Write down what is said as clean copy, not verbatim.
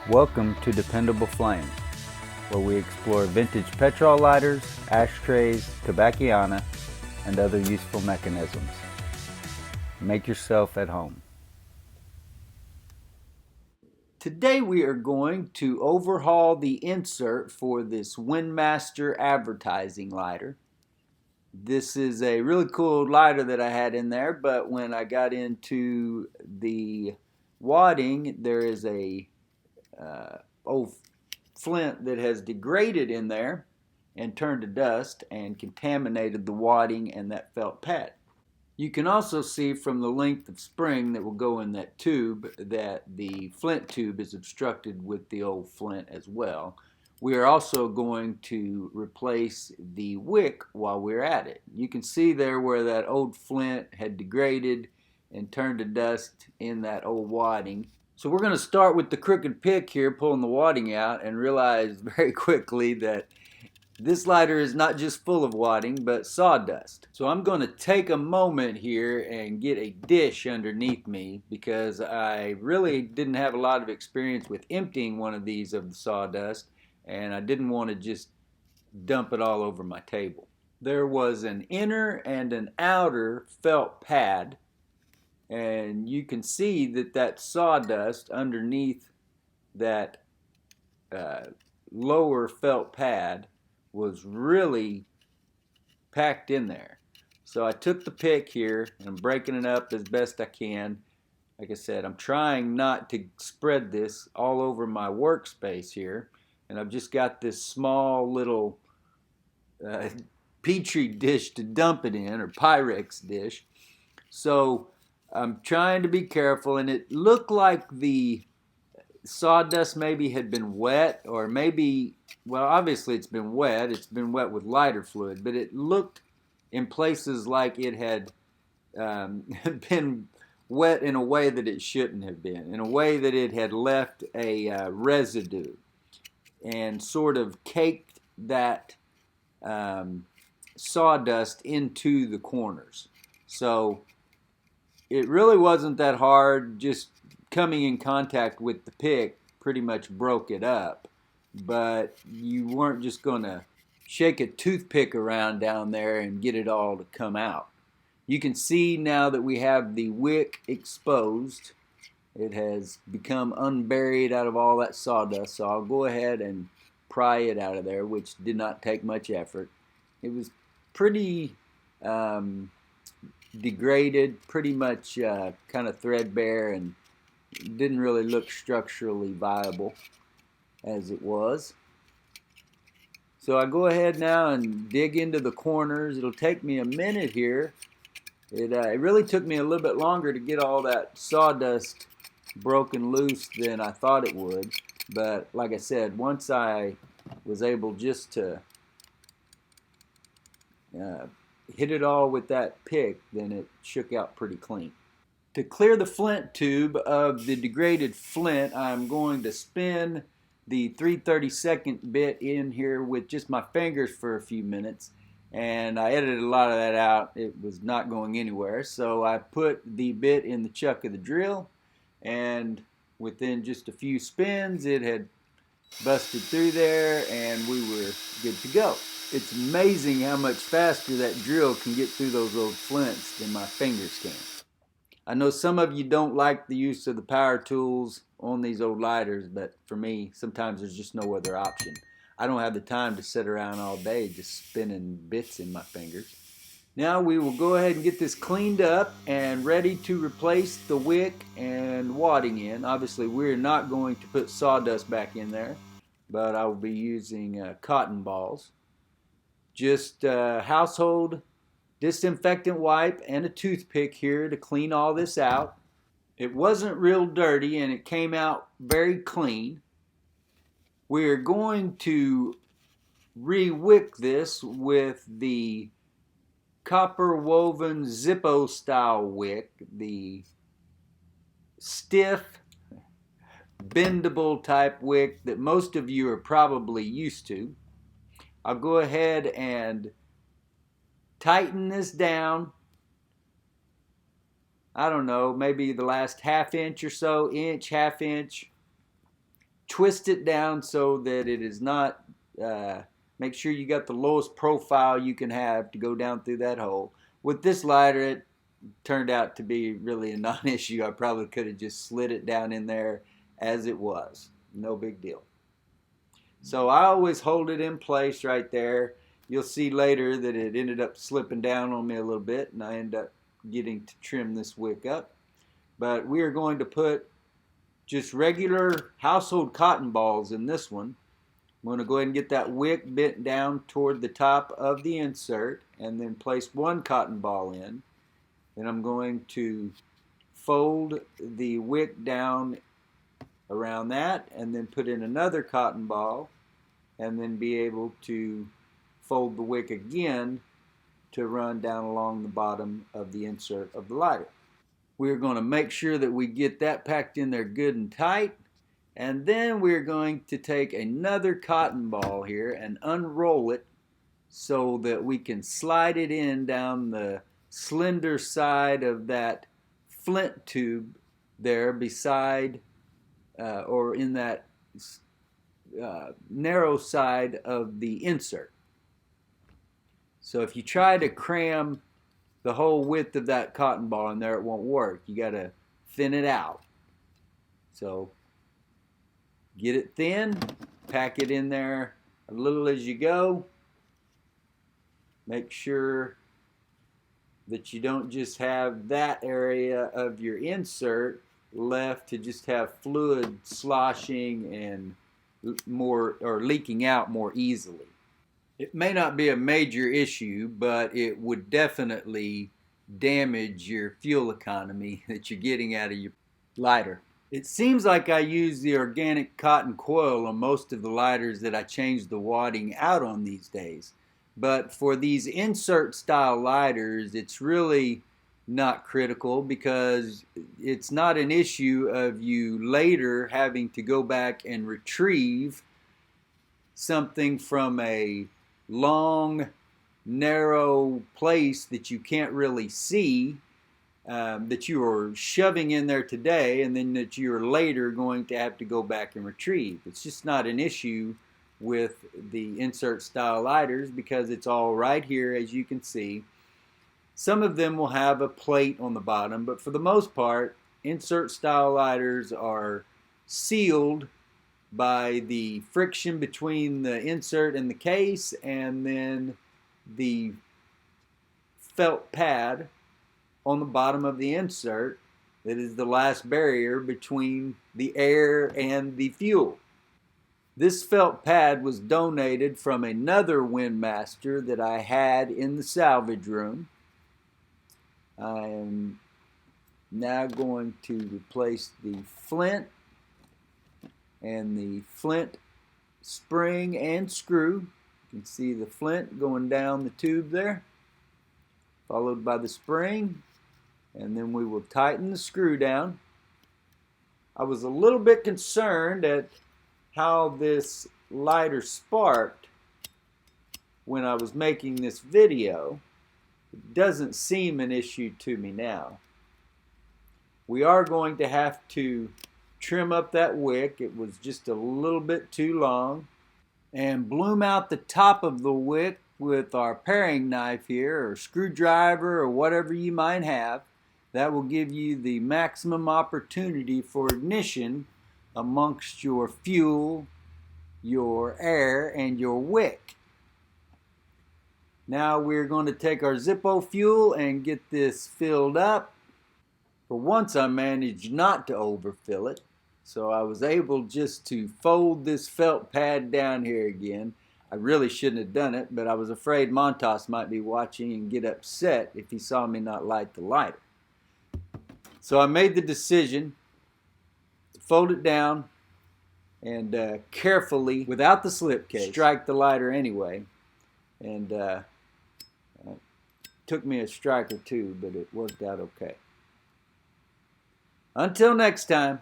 Welcome to Dependable Flame, where we explore vintage petrol lighters, ashtrays, tobacciana, and other useful mechanisms. Make yourself at home. Today we are going to overhaul the insert for this Windmaster advertising lighter. This is a really cool lighter that I had in there, but when I got into the wadding, there is a old Flint that has degraded in there and turned to dust and contaminated the wadding and that felt pad. You can also see from the length of spring that will go in that tube that the Flint tube is obstructed with the old Flint as well. We are also going to replace the wick while we're at it. You can see there where that old Flint had degraded and turned to dust in that old wadding. So we're going to start with the crooked pick here, pulling the wadding out, and realize very quickly that this lighter is not just full of wadding, but sawdust. So I'm going to take a moment here and get a dish underneath me because I really didn't have a lot of experience with emptying one of these of the sawdust, and I didn't want to just dump it all over my table. There was an inner and an outer felt pad, and you can see that sawdust underneath that lower felt pad was really packed in there. So I took the pick here and I'm breaking it up as best I can. Like I said, I'm trying not to spread this all over my workspace here, and I've just got this small little petri dish to dump it in, or Pyrex dish. So I'm trying to be careful, and it looked like the sawdust maybe had been wet, or maybe, well, obviously it's been wet. It's been wet with lighter fluid, but it looked in places like it had been wet in a way that it shouldn't have been, in a way that it had left a residue and sort of caked that sawdust into the corners. So it really wasn't that hard. Just coming in contact with the pick pretty much broke it up. But you weren't just going to shake a toothpick around down there and get it all to come out. You can see now that we have the wick exposed. It has become unburied out of all that sawdust. So I'll go ahead and pry it out of there, which did not take much effort. It was pretty degraded, pretty much kind of threadbare, and didn't really look structurally viable as it was. So I go ahead now and dig into the corners. It'll take me a minute here. It really took me a little bit longer to get all that sawdust broken loose than I thought it would. But like I said, once I was able just to hit it all with that pick, then it shook out pretty clean. To clear the Flint tube of the degraded Flint, I'm going to spin the 3/32 bit in here with just my fingers for a few minutes, and I edited a lot of that out. It was not going anywhere, so I put the bit in the chuck of the drill, and within just a few spins it had busted through there and we were good to go. It's amazing how much faster that drill can get through those old Flints than my fingers can. I know some of you don't like the use of the power tools on these old lighters, but for me, sometimes there's just no other option. I don't have the time to sit around all day just spinning bits in my fingers. Now we will go ahead and get this cleaned up and ready to replace the wick and wadding in. Obviously, we're not going to put sawdust back in there, but I will be using cotton balls. Just household disinfectant wipe and a toothpick here to clean all this out. It wasn't real dirty and it came out very clean. We're going to re-wick this with the copper woven Zippo style wick, the stiff, bendable type wick that most of you are probably used to. I'll go ahead and tighten this down. I don't know, maybe the last half inch or so, inch, half inch. twist it down so that it is not, make sure you got the lowest profile you can have to go down through that hole. With this lighter, it turned out to be really a non-issue. I probably could have just slid it down in there as it was. No big deal. So I always hold it in place right there. You'll see later that it ended up slipping down on me a little bit, and I end up getting to trim this wick up. But we are going to put just regular household cotton balls in this one. I'm going to go ahead and get that wick bent down toward the top of the insert and then place one cotton ball in. Then I'm going to fold the wick down around that and then put in another cotton ball and then be able to fold the wick again to run down along the bottom of the insert of the lighter. We're going to make sure that we get that packed in there good and tight, and then we're going to take another cotton ball here and unroll it so that we can slide it in down the slender side of that Flint tube there beside or in that narrow side of the insert. So if you try to cram the whole width of that cotton ball in there, it won't work. You got to thin it out. So get it thin, pack it in there a little as you go. Make sure that you don't just have that area of your insert left to just have fluid sloshing and more or leaking out more easily. It may not be a major issue, but it would definitely damage your fuel economy that you're getting out of your lighter. It seems like I use the organic cotton coil on most of the lighters that I change the wadding out on these days. But for these insert style lighters, it's really not critical because it's not an issue of you later having to go back and retrieve something from a long, narrow place that you can't really see, that you are shoving in there today and then that you're later going to have to go back and retrieve. It's just not an issue with the insert style lighters because it's all right here, as you can see. Some of them will have a plate on the bottom, but for the most part, insert style lighters are sealed by the friction between the insert and the case, and then the felt pad on the bottom of the insert that is the last barrier between the air and the fuel. This felt pad was donated from another Windmaster that I had in the salvage room. I am now going to replace the Flint and the Flint spring and screw. You can see the Flint going down the tube there, followed by the spring, and then we will tighten the screw down. I was a little bit concerned at how this lighter sparked when I was making this video. It doesn't seem an issue to me now. We are going to have to trim up that wick. It was just a little bit too long. And bloom out the top of the wick with our paring knife here, or screwdriver, or whatever you might have. That will give you the maximum opportunity for ignition amongst your fuel, your air, and your wick. Now we're going to take our Zippo Fuel and get this filled up. For once I managed not to overfill it, so I was able just to fold this felt pad down here again. I really shouldn't have done it, but I was afraid Montas might be watching and get upset if he saw me not light the lighter. So I made the decision to fold it down and carefully, without the slipcase, strike the lighter anyway. And it took me a strike or two, but it worked out okay. Until next time.